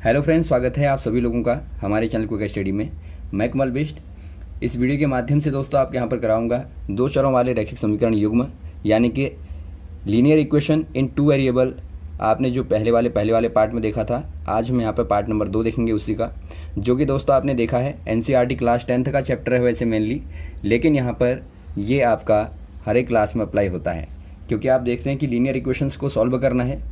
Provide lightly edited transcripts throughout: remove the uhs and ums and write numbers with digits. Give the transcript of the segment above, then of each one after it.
Hello friends, स्वागत है आप सभी लोगों का हमारे चैनल क्विक स्टडी में। मैं कमल बिष्ट। इस वीडियो के माध्यम से दोस्तों आपके यहाँ पर कराऊंगा दो चरों वाले रैखिक समीकरण युग्म यानी कि linear equation in two variable. आपने जो पहले वाले पार्ट में देखा था, आज हम यहाँ पर पार्ट नंबर 2 देखेंगे उसी का, जो कि दोस्तों आपने देखा है एनसीईआरटी क्लास 10th का चैप्टर है वैसे मेनली, लेकिन यहाँ पर ये आपका हर एक क्लास में अप्लाई होता है, क्योंकि आप देखते हैं कि लीनियर इक्वेशंस को सॉल्व करना है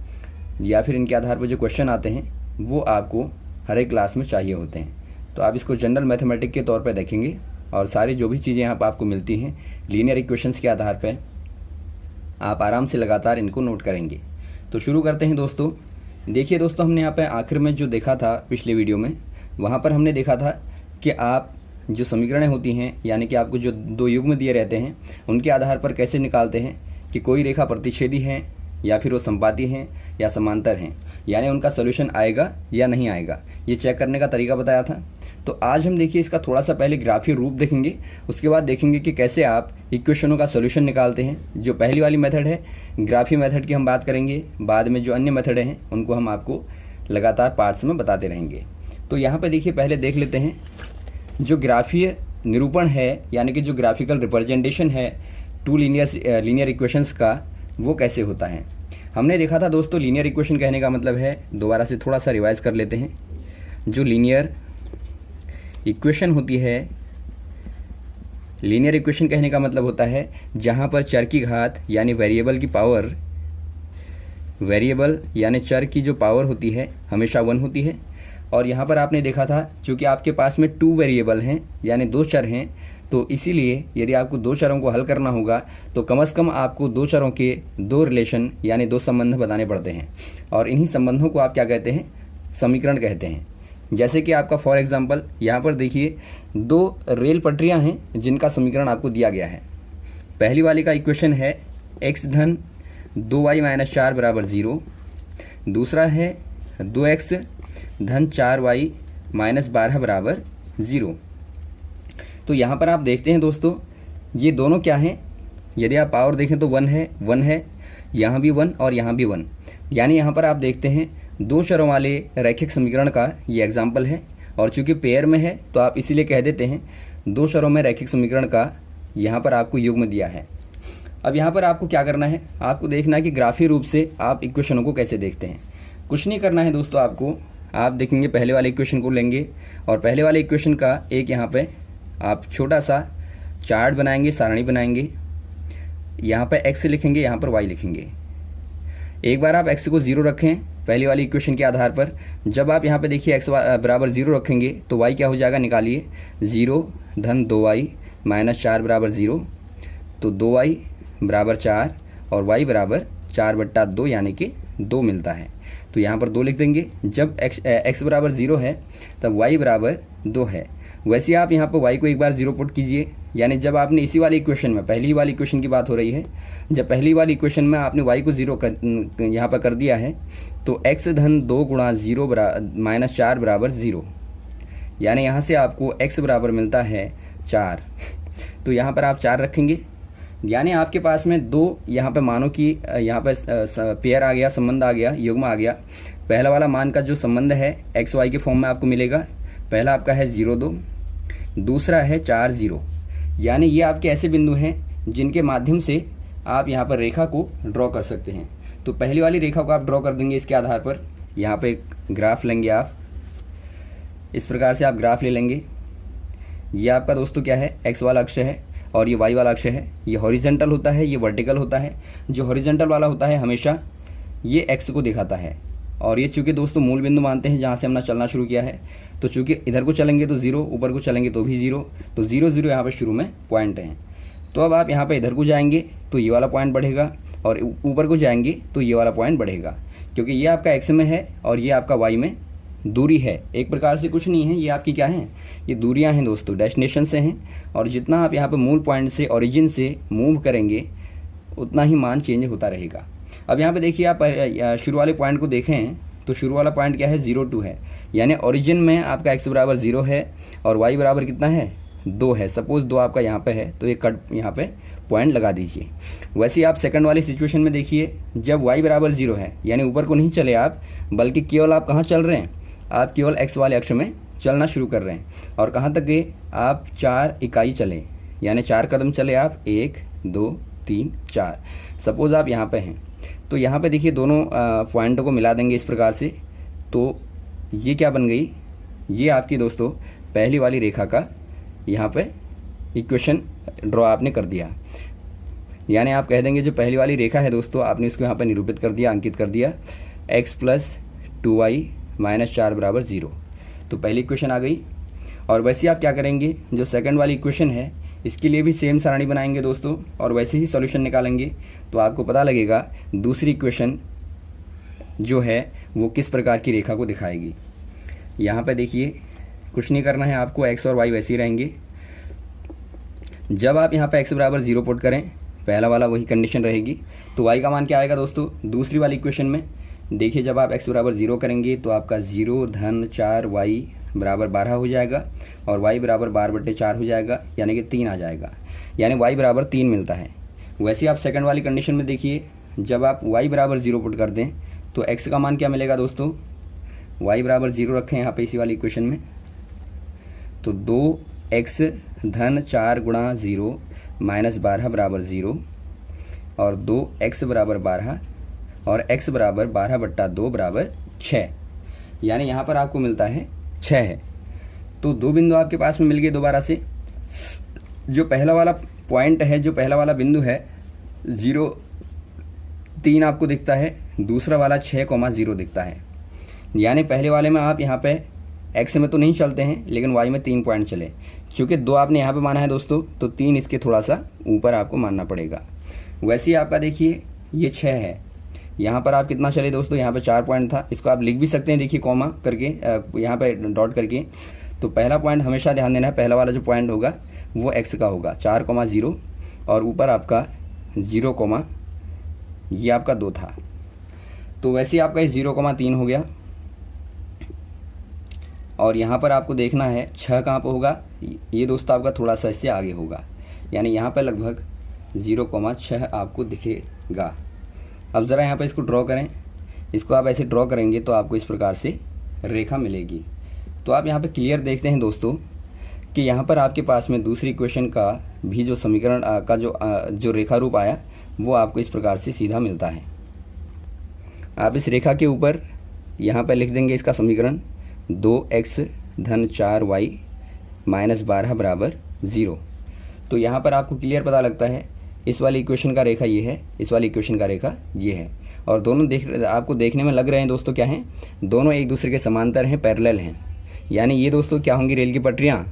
या फिर इनके आधार पर जो क्वेश्चन आते हैं वो आपको हर एक क्लास में चाहिए होते हैं। तो आप इसको जनरल मैथमेटिक के तौर पर देखेंगे और सारी जो भी चीज़ें यहाँ पर आपको मिलती हैं लीनियर इक्वेशंस के आधार पर आप आराम से लगातार इनको नोट करेंगे। तो शुरू करते हैं दोस्तों। देखिए दोस्तों, हमने यहाँ पर आखिर में जो देखा था पिछले वीडियो में, वहाँ पर हमने देखा था कि आप जो समीकरणें होती हैं यानी कि आपको जो दो युग्म दिए रहते हैं उनके आधार पर कैसे निकालते हैं कि कोई रेखा प्रतिच्छेदी है या फिर वो संपाती हैं या समांतर हैं, यानी उनका सोल्यूशन आएगा या नहीं आएगा, ये चेक करने का तरीका बताया था। तो आज हम देखिए इसका थोड़ा सा पहले ग्राफीय रूप देखेंगे, उसके बाद देखेंगे कि कैसे आप इक्वेशनों का सोल्यूशन निकालते हैं। जो पहली वाली मेथड है ग्राफीय मेथड की हम बात करेंगे, बाद में जो अन्य मेथड हैं उनको हम आपको लगातार पार्ट्स में बताते रहेंगे। तो यहाँ पर देखिए पहले देख लेते हैं जो ग्राफीय निरूपण है यानी कि जो ग्राफिकल रिप्रेजेंटेशन है टू लीनियर इक्वेशंस का, वो कैसे होता है। हमने देखा था दोस्तों लीनियर इक्वेशन कहने का मतलब है, दोबारा से थोड़ा सा रिवाइज कर लेते हैं। जो लीनियर इक्वेशन होती है, लीनियर इक्वेशन कहने का मतलब होता है जहाँ पर चर की घात यानी वेरिएबल की पावर, वेरिएबल यानी चर की जो पावर होती है हमेशा 1 होती है। और यहाँ पर आपने देखा था चूँकि आपके पास में 2 वेरिएबल हैं यानी 2 चर हैं, तो इसीलिए यदि आपको 2 चरों को हल करना होगा तो कम से कम आपको 2 चरों के 2 रिलेशन यानी 2 संबंध बताने पड़ते हैं, और इन्हीं संबंधों को आप क्या कहते हैं, समीकरण कहते हैं। जैसे कि आपका फॉर एग्जांपल यहाँ पर देखिए 2 रेल पटरियाँ हैं जिनका समीकरण आपको दिया गया है। पहली वाली का इक्वेशन है x धन 2y - 4 बराबर 0, दूसरा है 2x धन 4y - 12 बराबर 0। तो यहाँ पर आप देखते हैं दोस्तों ये दोनों क्या हैं, यदि आप पावर देखें तो 1 है, यहाँ भी 1 और यहाँ भी 1, यानी यहाँ पर आप देखते हैं 2 चरों वाले रैखिक समीकरण का ये एग्जाम्पल है। और चूंकि पेयर में है तो आप इसीलिए कह देते हैं 2 चरों में रैखिक समीकरण का यहाँ पर आपको युग्म दिया है। अब यहाँ पर आपको क्या करना है, आपको देखना है कि ग्राफीय रूप से आप इक्वेशनों को कैसे देखते हैं। कुछ नहीं करना है दोस्तों, आपको आप देखेंगे पहले वाले इक्वेशन को लेंगे और पहले वाले इक्वेशन का एक यहाँ पे आप छोटा सा चार्ट बनाएंगे, सारणी बनाएंगे। यहाँ पर x लिखेंगे, यहाँ पर y लिखेंगे। एक बार आप x को 0 रखें पहली वाली इक्वेशन के आधार पर, जब आप यहाँ पे देखिए x बराबर 0 रखेंगे तो y क्या हो जाएगा, निकालिए 0 धन 2y - 4 बराबर 0, तो 2y बराबर 4 और y बराबर 4/2 यानी कि 2 मिलता है। तो यहाँ पर 2 लिख देंगे। जब x बराबर 0 है तब y बराबर 2 है। वैसे आप यहाँ पर y को एक बार 0 पुट कीजिए, यानी जब आपने इसी वाली इक्वेशन में, पहली वाली इक्वेशन की बात हो रही है, जब पहली वाली इक्वेशन में आपने y को 0 यहाँ पर कर दिया है तो x धन 2 गुणा 0 - 4 बराबर 0, यानी यहाँ से आपको x बराबर मिलता है 4। तो यहाँ पर आप 4 रखेंगे, यानी आपके पास में 2 यहाँ पे मानो कि यहाँ पे पेयर आ गया, संबंध आ गया, युग्म आ गया। पहला वाला मान का जो संबंध है एक्स वाई के फॉर्म में आपको मिलेगा। पहला आपका है 0 2, दूसरा है 4 0, यानी ये आपके ऐसे बिंदु हैं जिनके माध्यम से आप यहाँ पर रेखा को ड्रॉ कर सकते हैं। तो पहली वाली रेखा को आप ड्रॉ कर देंगे इसके आधार पर। यहाँ पे ग्राफ लेंगे आप, इस प्रकार से आप ग्राफ ले लेंगे। ये आपका दोस्तों क्या है, एक्स वाला अक्ष है और ये वाई वाला अक्ष है। ये हॉरिजेंटल होता है, ये वर्टिकल होता है। जो हॉरिजेंटल वाला होता है हमेशा ये एक्स को दिखाता है, और ये चूँकि दोस्तों मूल बिंदु मानते हैं जहाँ से हमने चलना शुरू किया है, तो चूँकि इधर को चलेंगे तो 0, ऊपर को चलेंगे तो भी 0, तो 0 0 यहाँ पर शुरू में पॉइंट हैं। तो अब आप यहाँ पर इधर को जाएंगे तो ये वाला पॉइंट बढ़ेगा और ऊपर को जाएंगे तो ये वाला पॉइंट बढ़ेगा, क्योंकि ये आपका एक्स में है और ये आपका वाई में दूरी है। एक प्रकार से कुछ नहीं है, ये आपकी क्या है, ये दूरियां हैं दोस्तों, डेस्टिनेशन से हैं। और जितना आप यहाँ पर मूल पॉइंट से, ओरिजिन से मूव करेंगे उतना ही मान चेंज होता रहेगा। अब यहाँ पे देखिए आप शुरू वाले पॉइंट को देखें तो शुरू वाला पॉइंट क्या है, 0 2 है, यानी ओरिजिन में आपका x बराबर 0 है और y बराबर कितना है, 2 है। सपोज 2 आपका यहाँ पे है तो एक कट यहाँ पे पॉइंट लगा दीजिए। वैसे ही आप सेकंड वाली सिचुएशन में देखिए, जब y बराबर 0 है यानी ऊपर को नहीं चले आप, बल्कि केवल आप कहाँ चल रहे हैं, आप केवल x वाले अक्ष में चलना शुरू कर रहे हैं। और कहाँ तक गए आप? 4 इकाई चले, यानी 4 कदम चले आप, 1 2 3 4। सपोज़ आप यहाँ पे हैं, तो यहाँ पे देखिए दोनों पॉइंटों को मिला देंगे इस प्रकार से, तो ये क्या बन गई? ये आपकी दोस्तों पहली वाली रेखा का यहाँ पे इक्वेशन ड्रॉ आपने कर दिया। यानी आप कह देंगे जो पहली वाली रेखा है दोस्तों, आपने इसको यहाँ पर निरूपित कर दिया, अंकित कर दिया, x + 2y - 4 = 0। तो पहली इक्वेशन आ गई। और वैसे आप क्या करेंगे, जो सेकंड वाली इक्वेशन है इसके लिए भी सेम सारणी बनाएंगे दोस्तों, और वैसे ही सॉल्यूशन निकालेंगे। तो आपको पता लगेगा दूसरी इक्वेशन जो है वो किस प्रकार की रेखा को दिखाएगी। यहाँ पे देखिए कुछ नहीं करना है आपको, x और y वैसे ही रहेंगे। जब आप यहाँ पे x = 0 पुट करें, पहला वाला वही कंडीशन रहेगी, तो y का मान क्या आएगा दोस्तों? दूसरी वाली इक्वेशन में देखिए जब आप x = 0 करेंगे तो आपका 0 धन 4y = 12 हो जाएगा, और y = 12/4 हो जाएगा, यानी कि 3 आ जाएगा, यानी y = 3 मिलता है। वैसे आप सेकंड वाली कंडीशन में देखिए, जब आप y = 0 पुट कर दें तो x का मान क्या मिलेगा दोस्तों? y = 0 रखें यहाँ पे इसी वाली इक्वेशन में, तो 2x धन 4 × 0 - 12 = 0, और 2x = 12 और x = 12/2 = 6, यानी यहाँ पर आपको मिलता है 6 है। तो दो बिंदु आपके पास में मिल गए दोबारा से। जो पहला वाला पॉइंट है, जो पहला वाला बिंदु है 0 3 आपको दिखता है, दूसरा वाला 6,0 दिखता है। यानी पहले वाले में आप यहाँ पे x में तो नहीं चलते हैं, लेकिन y में 3 पॉइंट चले। चूँकि 2 आपने यहाँ पे माना है दोस्तों, तो 3 इसके थोड़ा सा ऊपर आपको मानना पड़ेगा। वैसे ही आपका देखिए ये 6 है, यहाँ पर आप कितना चले दोस्तों? यहाँ पे 4 पॉइंट था, इसको आप लिख भी सकते हैं देखिए कॉमा करके, यहाँ पे डॉट करके। तो पहला पॉइंट हमेशा ध्यान देना है, पहला वाला जो पॉइंट होगा वो x का होगा, 4,0, और ऊपर आपका 0, ये आपका 2 था। तो वैसे ही आपका ये 0,3 हो गया। और यहाँ पर आपको देखना है 6 कहाँ पर होगा? ये दोस्तों आपका थोड़ा सा इससे आगे होगा, यानी यहाँ पर लगभग 0,6 आपको दिखेगा। अब ज़रा यहाँ पर इसको ड्रॉ करें, इसको आप ऐसे ड्रॉ करेंगे तो आपको इस प्रकार से रेखा मिलेगी। तो आप यहाँ पे क्लियर देखते हैं दोस्तों कि यहाँ पर आपके पास में दूसरी इक्वेशन का भी जो समीकरण का जो रेखा रूप आया वो आपको इस प्रकार से सीधा मिलता है। आप इस रेखा के ऊपर यहाँ पर लिख देंगे इसका समीकरण, 2x धन 4y - 12 = 0। तो यहाँ पर आपको क्लियर पता लगता है इस वाली इक्वेशन का रेखा ये है, इस वाली इक्वेशन का रेखा ये है, और दोनों आपको देखने में लग रहे हैं दोस्तों क्या हैं? दोनों एक दूसरे के समांतर हैं, पैरेलल हैं। यानी ये दोस्तों क्या होंगी? रेल की पटरियाँ।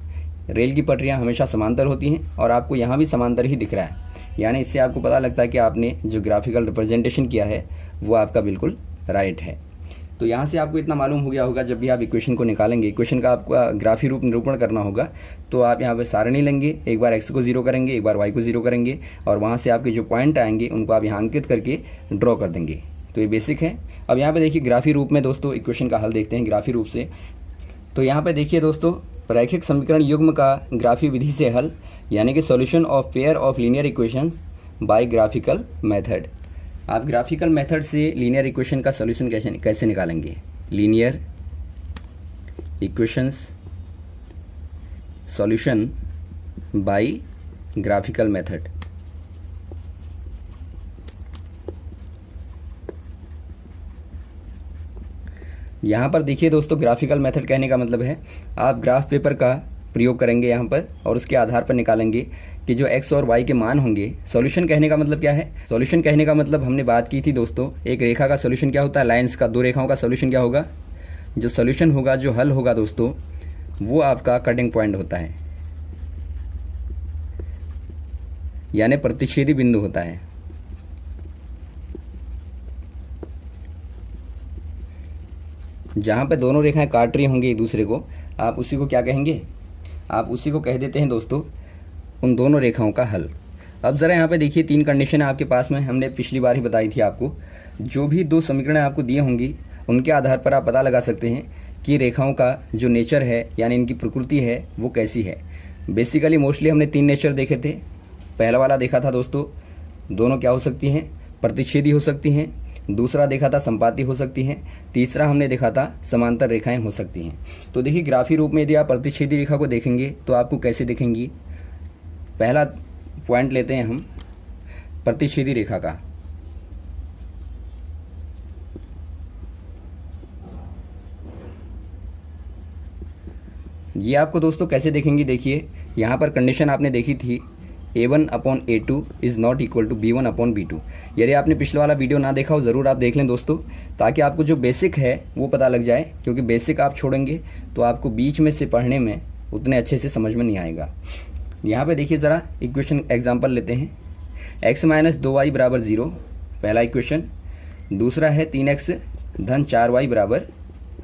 रेल की पटरियाँ हमेशा समांतर होती हैं, और आपको यहाँ भी समांतर ही दिख रहा है। यानी इससे आपको पता लगता है कि आपने जो ग्राफिकल रिप्रेजेंटेशन किया है वो आपका बिल्कुल राइट है। तो यहाँ से आपको इतना मालूम हो गया होगा, जब भी आप इक्वेशन को निकालेंगे, इक्वेशन का आपका ग्राफी रूप निरूपण करना होगा, तो आप यहाँ पे सारणी लेंगे, एक बार x को 0 करेंगे, एक बार y को 0 करेंगे, और वहाँ से आपके जो पॉइंट आएंगे उनको आप यहाँ अंकित करके ड्रॉ कर देंगे। तो ये बेसिक है। अब यहाँ पे देखिए ग्राफी रूप में दोस्तों इक्वेशन का हल देखते हैं ग्राफी रूप से। तो यहाँ पे देखिए दोस्तों, रैखिक समीकरण युग्म का ग्राफी विधि से हल, यानी कि solution of pair of linear equations bye graphical method. आप ग्राफिकल मेथड से लीनियर इक्वेशन का सॉल्यूशन कैसे निकालेंगे? Linear equations solution bye graphical method. यहाँ पर देखिए दोस्तों, ग्राफिकल मेथड कहने का मतलब है आप ग्राफ पेपर का प्रयोग करेंगे यहाँ पर, और उसके आधार पर निकालेंगे कि जो x और y के मान होंगे। सॉल्यूशन कहने का मतलब क्या है? सॉल्यूशन कहने का मतलब हमने बात की थी दोस्तों, एक रेखा का सॉल्यूशन क्या होता है? लाइंस का, दो रेखाओं का सॉल्यूशन क्या होगा? जो सॉल्यूशन होगा, जो हल होगा दोस्तों, वो आपका कटिंग पॉइंट होता है, यानी प्रतिच्छेदी बिंदु होता है। जहाँ पे दोनों रेखाएं काट रही होंगी एक दूसरे को, आप उसी को क्या कहेंगे? आप उसी को कह देते हैं दोस्तों उन दोनों रेखाओं का हल। अब ज़रा यहाँ पे देखिए 3 कंडीशन है आपके पास में, हमने पिछली बार ही बताई थी आपको। जो भी 2 समीकरण आपको दिए होंगी उनके आधार पर आप पता लगा सकते हैं कि रेखाओं का जो नेचर है, यानी इनकी प्रकृति है, वो कैसी है। बेसिकली मोस्टली हमने 3 नेचर देखे थे। पहला वाला देखा था दोस्तों, दोनों क्या हो सकती हैं? प्रतिच्छेदी हो सकती हैं, दूसरा देखा था संपाती हो सकती हैं, तीसरा हमने देखा था समांतर रेखाएं हो सकती हैं। तो देखिए ग्राफी रूप में यदि आप प्रतिच्छेदी रेखा को देखेंगे तो आपको कैसे दिखेंगी। पहला पॉइंट लेते हैं हम प्रतिच्छेदी रेखा का। ये आपको दोस्तों कैसे देखेंगी, देखिए यहाँ पर कंडीशन आपने देखी थी A1/A2 is not equal to B1/B2। यदि आपने पिछले वाला वीडियो ना देखा हो ज़रूर आप देख लें दोस्तों, ताकि आपको जो बेसिक है वो पता लग जाए, क्योंकि बेसिक आप छोड़ेंगे तो आपको बीच में से पढ़ने में उतने अच्छे से समझ में नहीं आएगा। यहाँ पे देखिए ज़रा इक्वेशन एग्जांपल लेते हैं। x - 2y = 0 पहला इक्वेशन। दूसरा है 3x - 4y =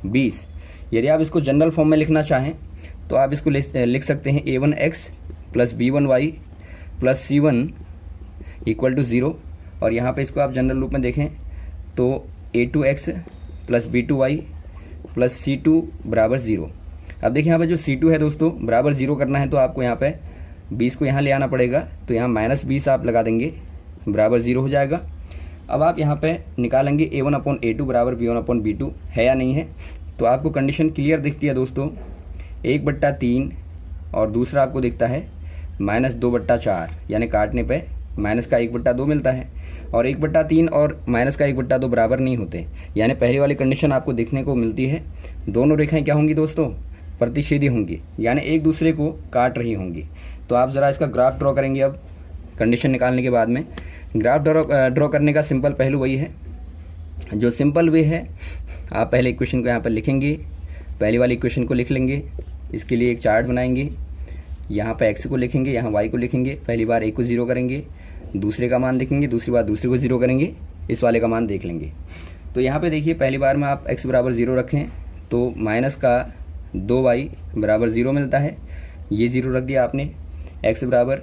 20। यदि आप इसको जनरल फॉर्म में लिखना चाहें तो आप इसको लिख सकते हैं A1x + B1y + C1 = 0। और यहाँ पे इसको आप जनरल रूप में देखें तो A2x + B2y + C2 = 0। अब देखिए यहाँ पे जो C2 है दोस्तों बराबर 0 करना है तो आपको यहाँ पे 20 को यहाँ ले आना पड़ेगा, तो यहाँ -20 आप लगा देंगे, बराबर 0 हो जाएगा। अब आप यहाँ पे निकालेंगे A1/A2 = B1/B2 है या नहीं है, तो आपको कंडीशन क्लियर दिखती है दोस्तों, 1/3 और दूसरा आपको दिखता है -2/4, यानी काटने पे माइनस का 1/2 मिलता है। और 1/3 और माइनस का 1/2 बराबर नहीं होते, यानी पहली वाली कंडीशन आपको देखने को मिलती है। दोनों रेखाएं क्या होंगी दोस्तों, प्रतिच्छेदी होंगी, यानी एक दूसरे को काट रही होंगी। तो आप ज़रा इसका ग्राफ ड्रॉ करेंगे। अब कंडीशन निकालने के बाद में ग्राफ ड्रॉ करने का सिंपल पहलू वही है, जो सिंपल वे है, आप पहले इक्वेशन को यहाँ पर लिखेंगे, पहली वाली इक्वेशन को लिख लेंगे, इसके लिए एक चार्ट बनाएंगे, यहाँ पे x को लिखेंगे, यहाँ y को लिखेंगे, पहली बार a को 0 करेंगे, दूसरे का मान लिखेंगे, दूसरी बार दूसरे को 0 करेंगे, इस वाले का मान देख लेंगे। तो यहाँ पे देखिए पहली बार में आप x = 0 रखें तो माइनस का 2y = 0 मिलता है, ये 0 रख दिया आपने। x बराबर,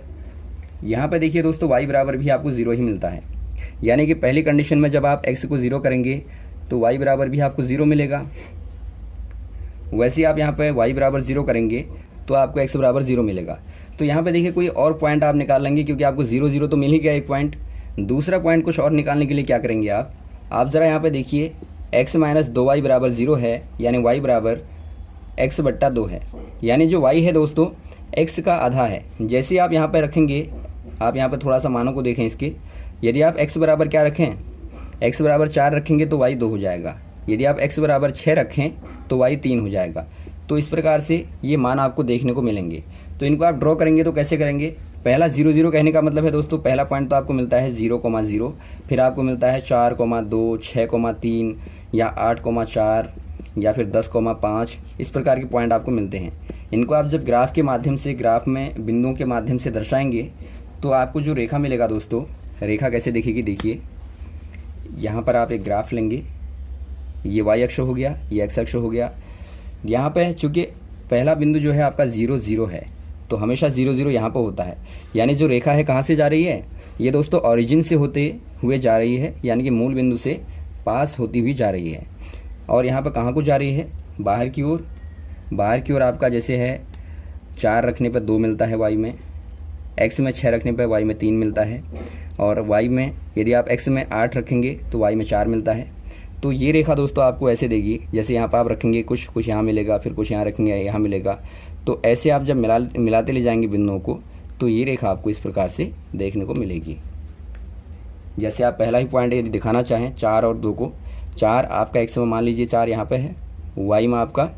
यहाँ पे देखिए दोस्तों y बराबर भी आपको 0 ही मिलता है, यानी कि पहली कंडीशन में जब आप x को 0 करेंगे तो y बराबर भी आपको 0 मिलेगा। वैसे ही आप यहाँ पे y = 0 करेंगे तो आपको x = 0 मिलेगा। तो यहाँ पे देखिए कोई और पॉइंट आप निकाल लेंगे, क्योंकि आपको 0 0 तो मिल ही गया एक पॉइंट। दूसरा पॉइंट कुछ और निकालने के लिए क्या करेंगे आप ज़रा यहाँ पे देखिए, x - 2y = 0 है, यानी y = x/2 है, यानी जो y है दोस्तों x का आधा है। जैसे आप यहाँ पे रखेंगे, आप यहाँ पे थोड़ा सा मानों को देखें इसके, यदि आप x बराबर क्या रखें, x बराबर 4 रखेंगे तो y 2 हो जाएगा, यदि आप x बराबर 6 रखें तो y 3 हो जाएगा। तो इस प्रकार से ये मान आपको देखने को मिलेंगे। तो इनको आप ड्रॉ करेंगे तो कैसे करेंगे, पहला 0 0 कहने का मतलब है दोस्तों, पहला पॉइंट तो आपको मिलता है 0,0, फिर आपको मिलता है 4,2, 6,3 या 8,4 या फिर 10,5, इस प्रकार के पॉइंट आपको मिलते हैं। इनको आप जब ग्राफ के माध्यम से, ग्राफ में बिंदुओं के माध्यम से दर्शाएंगे तो आपको जो रेखा मिलेगा दोस्तों, रेखा कैसे दिखेगी, देखिए यहाँ पर आप एक ग्राफ लेंगे, ये y अक्ष हो गया, ये x अक्ष हो गया। यहाँ पे चूँकि पहला बिंदु जो है आपका 0 0 है, तो हमेशा 0 0 यहाँ पर होता है, यानी जो रेखा है कहाँ से जा रही है, ये दोस्तों ओरिजिन से होते हुए जा रही है, यानी कि मूल बिंदु से पास होती हुई जा रही है। और यहाँ पर कहाँ को जा रही है, बाहर की ओर। बाहर की ओर आपका जैसे है 4 रखने पर 2 मिलता है y में, x में 6 रखने पर y में 3 मिलता है, और y में यदि आप x में 8 रखेंगे तो y में 4 मिलता है। तो ये रेखा दोस्तों आपको ऐसे देगी, जैसे यहाँ पर आप रखेंगे कुछ यहाँ मिलेगा, फिर कुछ यहाँ रखेंगे यहाँ मिलेगा। तो ऐसे आप जब मिलाते ले जाएंगे बिंदुओं को तो ये रेखा आपको इस प्रकार से देखने को मिलेगी। जैसे आप पहला ही पॉइंट यदि दिखाना चाहें 4 और 2 को, 4 आपका x में मान लीजिए 4 यहाँ पे है, y में आपका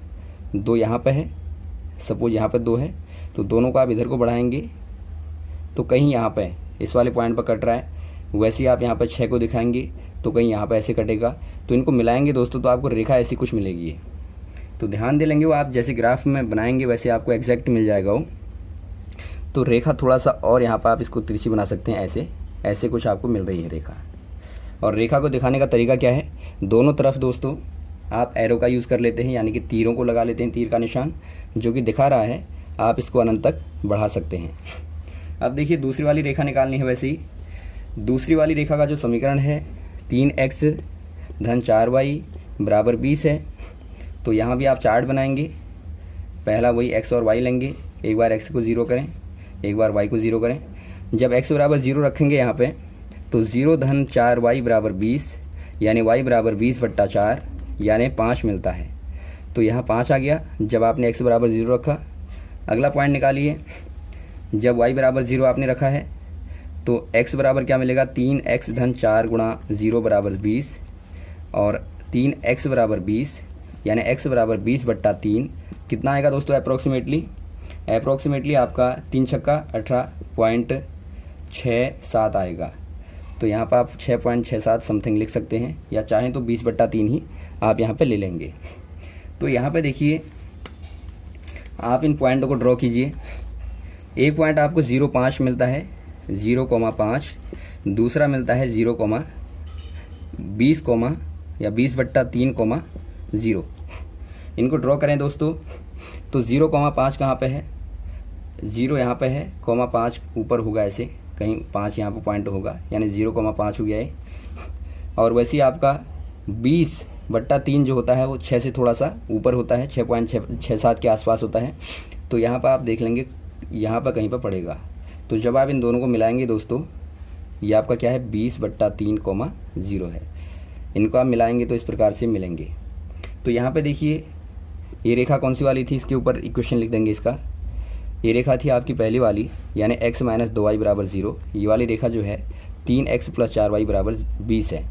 2 यहाँ पे है, सपोज यहाँ पे 2 है, तो दोनों को आप इधर को बढ़ाएंगे तो कहीं यहाँ पे इस वाले पॉइंट पर कट रहा है, वैसे ही आप यहाँ पर 6 को दिखाएंगे तो कहीं यहाँ पे ऐसे कटेगा। तो इनको मिलाएंगे दोस्तों तो आपको रेखा ऐसी कुछ मिलेगी। तो ध्यान दे लेंगे, वो आप जैसे ग्राफ में बनाएंगे वैसे आपको एग्जैक्ट मिल जाएगा वो। तो रेखा थोड़ा सा और यहाँ पर आप इसको तिरछी बना सकते हैं, ऐसे ऐसे कुछ आपको मिल रही है रेखा। और रेखा को दिखाने का तरीका क्या है, दोनों तरफ दोस्तों आप एरो का यूज़ कर लेते हैं, यानी कि तीरों को लगा लेते हैं, तीर का निशान जो कि दिखा रहा है, आप इसको अनंत तक बढ़ा सकते हैं। अब देखिए दूसरी वाली रेखा निकालनी है। वैसे ही दूसरी वाली रेखा का जो समीकरण है 3x - 4y = 20 है। तो यहाँ भी आप चार्ट बनाएंगे, पहला वही x और y लेंगे, एक बार x को 0 करें, एक बार y को 0 करें। जब x = 0 रखेंगे यहाँ पे तो 0 - 4y = 20, यानी y बराबर 20/4 यानी 5 मिलता है। तो यहाँ 5 आ गया जब आपने x बराबर 0 रखा। अगला पॉइंट निकालिए, जब y बराबर 0 आपने रखा है तो x बराबर क्या मिलेगा, 3x धन 4 गुणा 0 बराबर 20 और 3x बराबर 20 यानी x बराबर 20/3 कितना आएगा दोस्तों अप्रोक्सीमेटली आपका 3 छक्का 18.67 आएगा। तो यहाँ पर आप 6.67 समथिंग लिख सकते हैं, या चाहें तो 20/3 ही आप यहाँ पे ले लेंगे। तो यहाँ पे देखिए आप इन पॉइंटों को ड्रॉ कीजिए। एक पॉइंट आपको 0.5 मिलता है, 0,5, दूसरा मिलता है 0,20 या 20/3,0। इनको ड्रॉ करें दोस्तों तो 0,5 कहाँ पे है, 0 यहाँ पे है, 5 ऊपर होगा, ऐसे कहीं 5 यहाँ पे पॉइंट होगा, यानी 0,5 हो गया है। और वैसे ही आपका 20/3 जो होता है वो 6 से थोड़ा सा ऊपर होता है, 6.67 के आसपास होता है। तो यहाँ पर आप देख लेंगे यहाँ पर कहीं पर पड़ेगा। तो जब आप इन दोनों को मिलाएंगे दोस्तों, ये आपका क्या है 20/3,0 है। इनको आप मिलाएंगे तो इस प्रकार से मिलेंगे। तो यहाँ पे देखिए ये रेखा कौन सी वाली थी, इसके ऊपर इक्वेशन लिख देंगे इसका। ये रेखा थी आपकी पहली वाली, यानी x - 2y बराबर 0। ये वाली रेखा जो है 3x + 4y बराबर 20 है।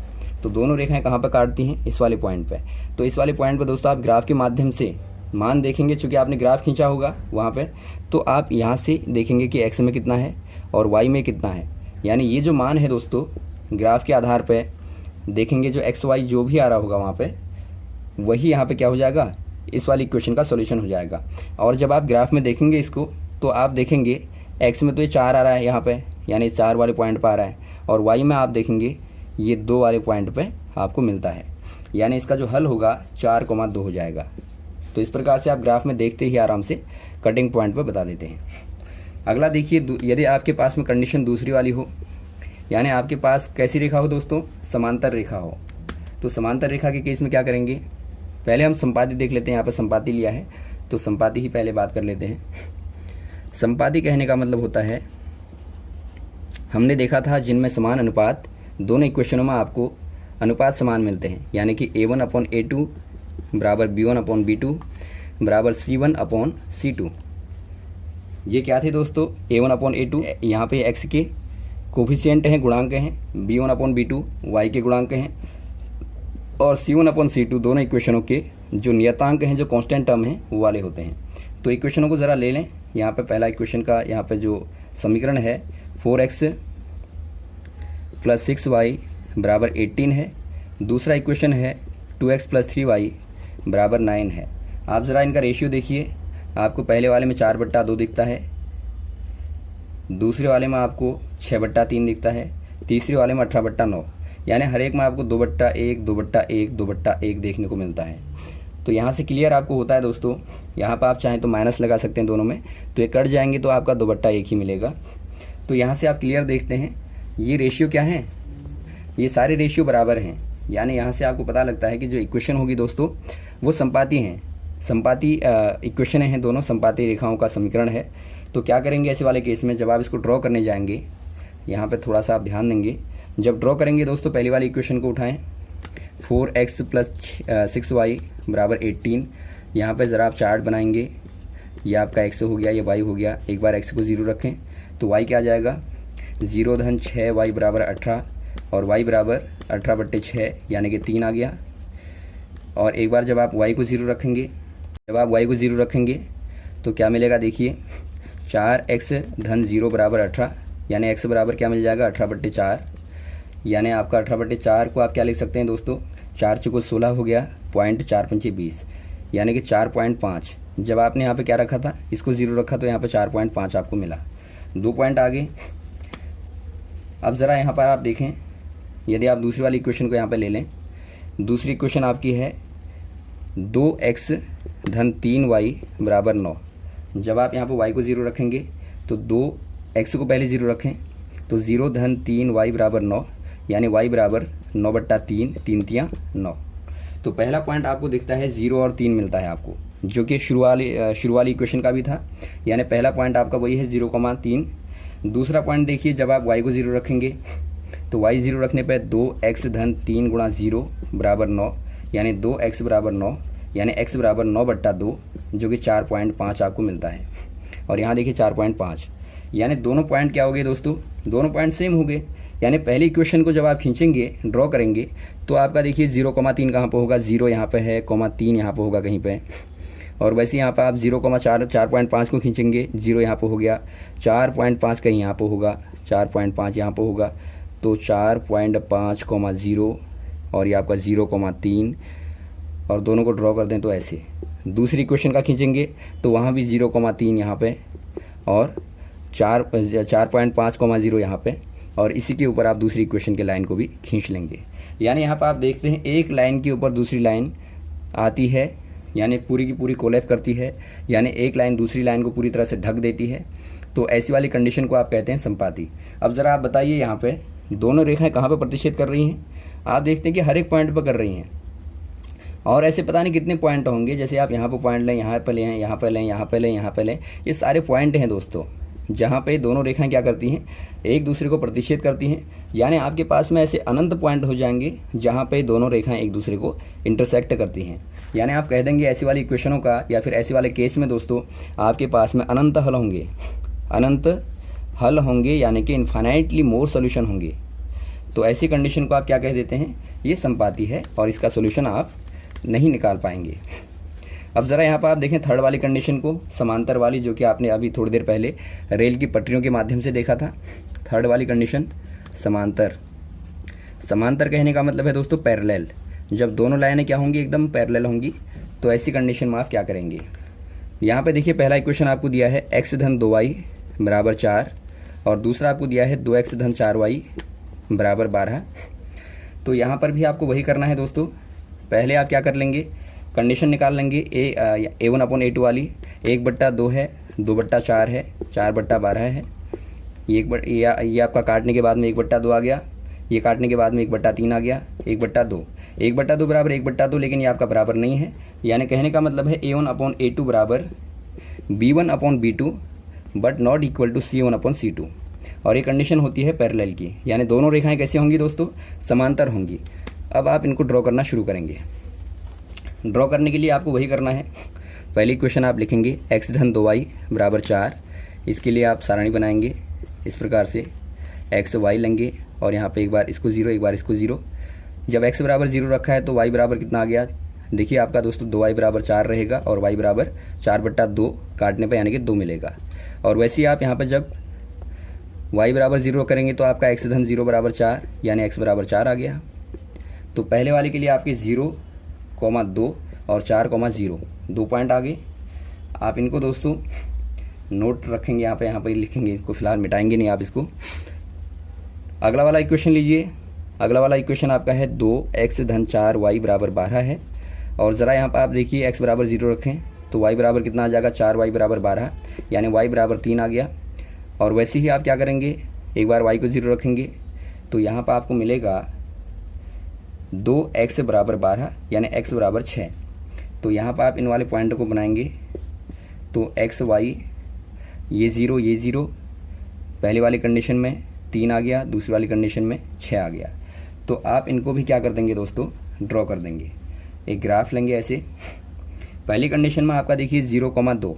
तो दोनों रेखाएं कहाँ पर काटती हैं, इस वाले पॉइंट पे। तो इस वाले पॉइंट पे दोस्तों आप ग्राफ के माध्यम से मान देखेंगे, चूँकि आपने ग्राफ खींचा होगा वहाँ पे, तो आप यहाँ से देखेंगे कि x में कितना है और y में कितना है। यानी ये जो मान है दोस्तों ग्राफ के आधार पे देखेंगे, जो x y जो भी आ रहा होगा वहाँ पे, वही यहाँ पे क्या हो जाएगा, इस वाली इक्वेशन का सॉल्यूशन हो जाएगा। और जब आप ग्राफ में देखेंगे इसको तो आप देखेंगे x में तो ये 4 आ रहा है यहाँ पे, यानी 4 वाले पॉइंट पर आ रहा है, और y में आप देखेंगे ये 2 वाले पॉइंट पे आपको मिलता है, यानी इसका जो हल होगा 4,2 हो जाएगा। तो इस प्रकार से आप ग्राफ में देखते ही आराम से कटिंग पॉइंट पर बता देते हैं। अगला देखिए, यदि आपके पास में कंडीशन दूसरी वाली हो, यानी आपके पास कैसी रेखा हो दोस्तों, समांतर रेखा हो। तो समांतर रेखा के केस में क्या करेंगे, पहले हम संपाति देख लेते हैं। यहाँ पर संपाति लिया है तो संपाति ही पहले बात कर लेते हैं। संपाति कहने का मतलब होता है, हमने देखा था जिनमें समान अनुपात, दोनों इक्वेशनों में आपको अनुपात समान मिलते हैं, यानी कि A1/A2 बराबर B1/B2 बराबर C1/C2। ये क्या थे दोस्तों, A1/A2 यहाँ पे x के कोफिशिएंट हैं, गुणांक हैं, B1/B2 y के गुणांक हैं, और C1/C2 दोनों इक्वेशनों के जो नियतांक हैं, जो कांस्टेंट टर्म हैं, वो वाले होते हैं। तो इक्वेशनों को ज़रा ले लें। यहाँ पे पहला इक्वेशन का यहाँ पे जो समीकरण है 4x + 6y बराबर 18 है। दूसरा इक्वेशन है 2x + 3y बराबर 9 है। आप ज़रा इनका रेशियो देखिए, आपको पहले वाले में 4/2 दिखता है, दूसरे वाले में आपको 6/3 दिखता है, तीसरे वाले में 18/9, यानी हर एक में आपको 2/1, 2/1, 2/1 देखने को मिलता है। तो यहाँ से क्लियर आपको होता है दोस्तों, यहाँ पर आप चाहें तो माइनस लगा सकते हैं दोनों में, तो ये कट जाएंगे तो आपका 2/1 ही मिलेगा। तो यहाँ से आप क्लियर देखते हैं ये रेशियो क्या है, ये सारे रेशियो बराबर हैं, यानी यहाँ से आपको पता लगता है कि जो इक्वेशन होगी दोस्तों वो संपाती हैं, संपाती इक्वेशन हैं, दोनों संपाती रेखाओं का समीकरण है। तो क्या करेंगे ऐसे वाले केस में, जब आप इसको ड्रॉ करने जाएंगे, यहाँ पे थोड़ा सा आप ध्यान देंगे, जब ड्रॉ करेंगे दोस्तों पहली वाली इक्वेशन को उठाएं, 4x + 6y बराबर 18। यहाँ पे ज़रा आप चार्ट बनाएंगे, ये आपका x हो गया, ये y हो गया। एक बार x को 0 रखें तो y क्या आ जाएगा, 0 धन 6y बराबर 18 और y बराबर 18/6 यानी कि 3 आ गया। और एक बार जब आप y को 0 रखेंगे, तो क्या मिलेगा देखिए, 4x धन 0 बराबर 18, यानी x बराबर क्या मिल जाएगा 18/4, यानी आपका 18/4 को आप क्या लिख सकते हैं दोस्तों, 4 × 16 हो गया, 0.4×5 20, यानी कि 4.5। जब आपने यहाँ पे क्या रखा था, इसको 0 रखा तो यहाँ पे 4.5 आपको मिला, 2 पॉइंट आगे। अब ज़रा यहाँ पर आप देखें, यदि आप दूसरी वाली इक्वेशन को यहाँ पे ले लें, दूसरी इक्वेशन आपकी है 2x धन 3y बराबर 9। जब आप यहाँ पर y को 0 रखेंगे तो 2x को पहले 0 रखें, तो 0 धन 3y बराबर 9, यानी y बराबर 9/3, 3 × 9। तो पहला पॉइंट आपको दिखता है 0 और 3 मिलता है आपको, जो कि शुरू वाली इक्वेशन का भी था, यानी पहला पॉइंट आपका वही है 0,3। दूसरा पॉइंट देखिए, जब आप y को 0 रखेंगे तो y 0 रखने पर 2x धन 3 गुणा 0 बराबर 9, यानी 2x बराबर 9, यानी x बराबर 9/2, जो कि 4.5 आपको मिलता है। और यहाँ देखिए 4.5, यानी दोनों पॉइंट क्या हो गए दोस्तों, दोनों पॉइंट सेम हो गए। यानी पहली इक्वेशन को जब आप खींचेंगे, ड्रॉ करेंगे, तो आपका देखिए 0,3 कहाँ पर होगा, 0 यहाँ पर है, 3 यहाँ पर होगा कहीं पे। और वैसे यहाँ पर आप 4.5 को खींचेंगे, 0 यहाँ पर हो गया, 4.5 कहीं यहाँ पर होगा, 4.5 यहाँ पर होगा, तो 4.5,0 और ये आपका 0,3, और दोनों को ड्रॉ कर दें तो ऐसे। दूसरी इक्वेशन का खींचेंगे तो वहाँ भी 0,3 यहाँ पे और 4.5,0 यहाँ पे, और इसी के ऊपर आप दूसरी इक्वेशन के लाइन को भी खींच लेंगे। यानी यहाँ पर आप देखते हैं एक लाइन के ऊपर दूसरी लाइन आती है, यानी पूरी की पूरी कोलैप्स करती है, यानी एक लाइन दूसरी लाइन को पूरी तरह से ढक देती है। तो ऐसी वाली कंडीशन को आप कहते हैं संपाती। अब ज़रा आप बताइए यहाँ पे दोनों रेखाएं कहाँ पे प्रतिच्छेद कर रही हैं। आप देखते हैं कि हर एक पॉइंट पर कर रही हैं, और ऐसे पता नहीं कितने पॉइंट होंगे। जैसे आप यहाँ पर पॉइंट लें, यहाँ पर लें, यहाँ पर लें, यहाँ पर लें, यहाँ पर लें, ये सारे पॉइंट हैं दोस्तों, जहाँ पे दोनों रेखाएं क्या करती हैं, एक दूसरे को प्रतिच्छेद करती हैं। यानी आपके पास में ऐसे अनंत पॉइंट हो जाएंगे जहाँ पे दोनों रेखाएं एक दूसरे को इंटरसेक्ट करती हैं। यानी आप कह देंगे ऐसी वाली इक्वेशनों का, या फिर ऐसे वाले केस में दोस्तों आपके पास में अनंत हल होंगे, अनंत हल होंगे, यानी कि इन्फाइनाइटली मोर सोल्यूशन होंगे। तो ऐसी कंडीशन को आप क्या कह देते हैं, ये संपाती है, और इसका सोल्यूशन आप नहीं निकाल पाएंगे। अब ज़रा यहाँ पर आप देखें थर्ड वाली कंडीशन को, समांतर वाली, जो कि आपने अभी थोड़ी देर पहले रेल की पटरियों के माध्यम से देखा था। थर्ड वाली कंडीशन समांतर। समांतर कहने का मतलब है दोस्तों पैरेलल। जब दोनों लाइनें क्या होंगी, एकदम पैरेलल होंगी, तो ऐसी कंडीशन में आप क्या करेंगे। यहाँ पे देखिए पहला इक्वेशन आपको दिया है x धन 2y बराबर 4, और दूसरा आपको दिया है 2x धन 4y बराबर 12। तो यहाँ पर भी आपको वही करना है दोस्तों। पहले आप क्या कर लेंगे, कंडीशन निकाल लेंगे a1/a2 वाली, 1/2 है, 2/4 है, 4/12 है। ये आपका काटने के बाद में 1/2 आ गया, ये काटने के बाद में 1/3 आ गया, 1/2, 1/2 बराबर 1/2, लेकिन ये आपका बराबर नहीं है। यानी कहने का मतलब है a1/a2 बराबर b1/b2 but not equal to c1/c2। और ये कंडीशन होती है पैरेलल की, यानी दोनों रेखाएं कैसी होंगी दोस्तों, समांतर होंगी। अब आप इनको ड्रॉ करना शुरू करेंगे। ड्रॉ करने के लिए आपको वही करना है। पहली इक्वेशन आप लिखेंगे x धन 2y बराबर 4। इसके लिए आप सारणी बनाएंगे इस प्रकार से, x y लेंगे, और यहाँ पे एक बार इसको 0, एक बार इसको 0। जब x बराबर 0 रखा है तो y बराबर कितना आ गया, देखिए आपका दोस्तों 2y बराबर 4 रहेगा, और y बराबर 4/2 काटने पर यानी कि 2 मिलेगा। और वैसे ही आप यहाँ पर जब y बराबर 0 करेंगे तो आपका x धन 0 बराबर 4, यानी x बराबर 4 आ गया। तो पहले वाले के लिए आपके 0,2 और 4,0 2 पॉइंट आ गए। आप इनको दोस्तों नोट रखेंगे, यहाँ पे लिखेंगे, इसको फिलहाल मिटाएंगे नहीं आप इसको। अगला वाला इक्वेशन लीजिए। अगला वाला इक्वेशन आपका है 2x धन 4y बराबर 12 है, और ज़रा यहाँ पर आप देखिए x बराबर 0 रखें तो y बराबर कितना आ जाएगा, 4y बराबर 12, यानी y बराबर 3 आ गया। और वैसे ही आप क्या करेंगे, एक बार y को 0 रखेंगे तो यहाँ पर आपको मिलेगा 2x बराबर 12, यानी x बराबर 6। तो यहाँ पर आप इन वाले पॉइंट को बनाएंगे तो x y ये 0, ये 0, पहले वाली कंडीशन में 3 आ गया, दूसरी वाली कंडीशन में 6 आ गया। तो आप इनको भी क्या कर देंगे दोस्तों, ड्रॉ कर देंगे। एक ग्राफ लेंगे ऐसे। पहली कंडीशन में आपका देखिए 0,2,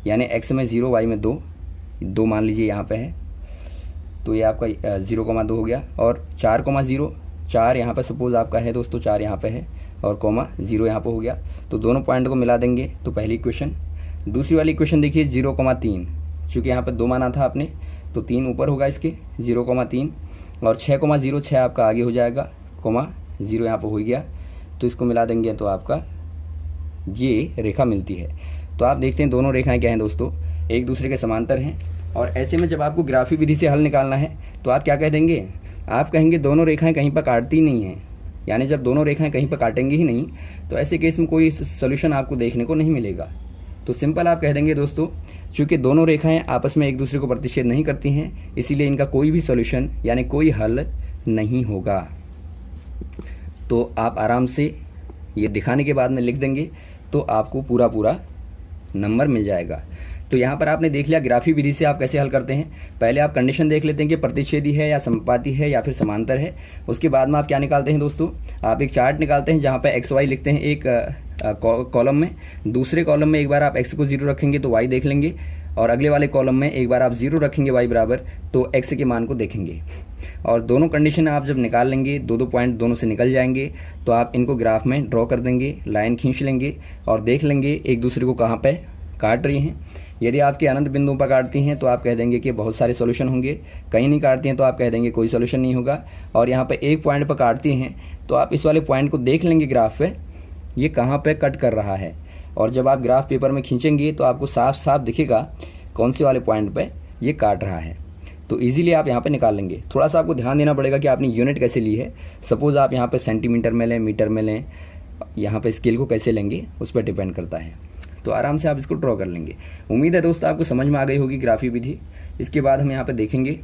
यानी x में 0, y में 2 मान लीजिए यहाँ पे है, तो ये आपका 0,2 हो गया। और 4,0, 4 यहाँ पर सपोज़ आपका है दोस्तों, 4 यहाँ पे है, और 0 यहाँ पर हो गया। तो दोनों पॉइंट को मिला देंगे तो पहली इक्वेशन। दूसरी वाली इक्वेशन देखिए 0,3, चूँकि यहाँ पर 2 माना था आपने तो 3 ऊपर होगा इसके, 0,3, और 6,0, 6 आपका आगे हो जाएगा, 0 यहाँ पर हो गया। तो इसको मिला देंगे तो आपका ये रेखा मिलती है। तो आप देखते हैं दोनों रेखाएं क्या हैं दोस्तों, एक दूसरे के समांतर हैं। और ऐसे में जब आपको ग्राफी विधि से हल निकालना है तो आप क्या कह देंगे, आप कहेंगे दोनों रेखाएं कहीं पर काटती नहीं हैं। यानी जब दोनों रेखाएं कहीं पर काटेंगी ही नहीं तो ऐसे केस में कोई सोल्यूशन आपको देखने को नहीं मिलेगा। तो सिंपल आप कह देंगे दोस्तों, चूँकि दोनों रेखाएं आपस में एक दूसरे को प्रतिच्छेद नहीं करती हैं, इसीलिए इनका कोई भी सोल्यूशन यानी कोई हल नहीं होगा। तो आप आराम से ये दिखाने के बाद में लिख देंगे तो आपको पूरा नंबर मिल जाएगा। तो यहाँ पर आपने देख लिया ग्राफी विधि से आप कैसे हल करते हैं। पहले आप कंडीशन देख लेते हैं कि प्रतिच्छेदी है या समानुपाती है या फिर समांतर है। उसके बाद में आप क्या निकालते हैं दोस्तों, आप एक चार्ट निकालते हैं जहाँ पर XY लिखते हैं एक कॉलम में, दूसरे कॉलम में एक बार आप x को 0 रखेंगे तो y देख लेंगे, और अगले वाले कॉलम में एक बार आप 0 रखेंगे y बराबर तो x के मान को देखेंगे। और दोनों कंडीशन आप जब निकाल लेंगे, दो पॉइंट दोनों से निकल जाएंगे, तो आप इनको ग्राफ में ड्रॉ कर देंगे, लाइन खींच लेंगे और देख लेंगे एक दूसरे को कहाँ पे काट रही हैं। यदि आपके अनंत बिंदुओं पर काटती हैं तो आप कह देंगे कि बहुत सारे सॉल्यूशन होंगे, कहीं नहीं काटती हैं तो आप कह देंगे कोई सॉल्यूशन नहीं होगा। और यहाँ पे एक पॉइंट पर काटती हैं तो आप इस वाले पॉइंट को देख लेंगे ग्राफ पे, ये कहाँ पे कट कर रहा है। और जब आप ग्राफ पेपर में खींचेंगे तो आपको साफ साफ दिखेगा कौन से वाले पॉइंट पे ये काट रहा है। तो इजीली आप यहाँ पे निकाल लेंगे। थोड़ा सा आपको ध्यान देना पड़ेगा कि आपने यूनिट कैसे ली है। सपोज़ आप यहाँ पे सेंटीमीटर में लें, मीटर में लें, यहाँ पे स्केल को कैसे लेंगे उस पर डिपेंड करता है। तो आराम से आप इसको ड्रॉ कर लेंगे। उम्मीद है दोस्तों आपको समझ में आ गई होगी ग्राफी विधि। इसके बाद हम यहाँ पे देखेंगे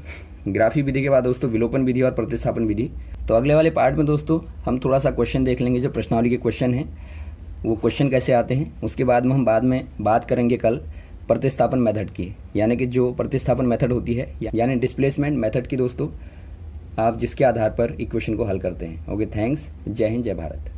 ग्राफी विधि के बाद दोस्तों विलोपन विधि और प्रतिस्थापन विधि। तो अगले वाले पार्ट में दोस्तों हम थोड़ा सा क्वेश्चन देख लेंगे, जो प्रश्नावली के क्वेश्चन हैं वो क्वेश्चन कैसे आते हैं। उसके बाद में हम बात करेंगे कल प्रतिस्थापन मेथड की, यानी कि जो प्रतिस्थापन मेथड होती है यानी डिस्प्लेसमेंट मेथड की दोस्तों, आप जिसके आधार पर इक्वेशन को हल करते हैं। Okay, thanks. जय हिंद, जय भारत।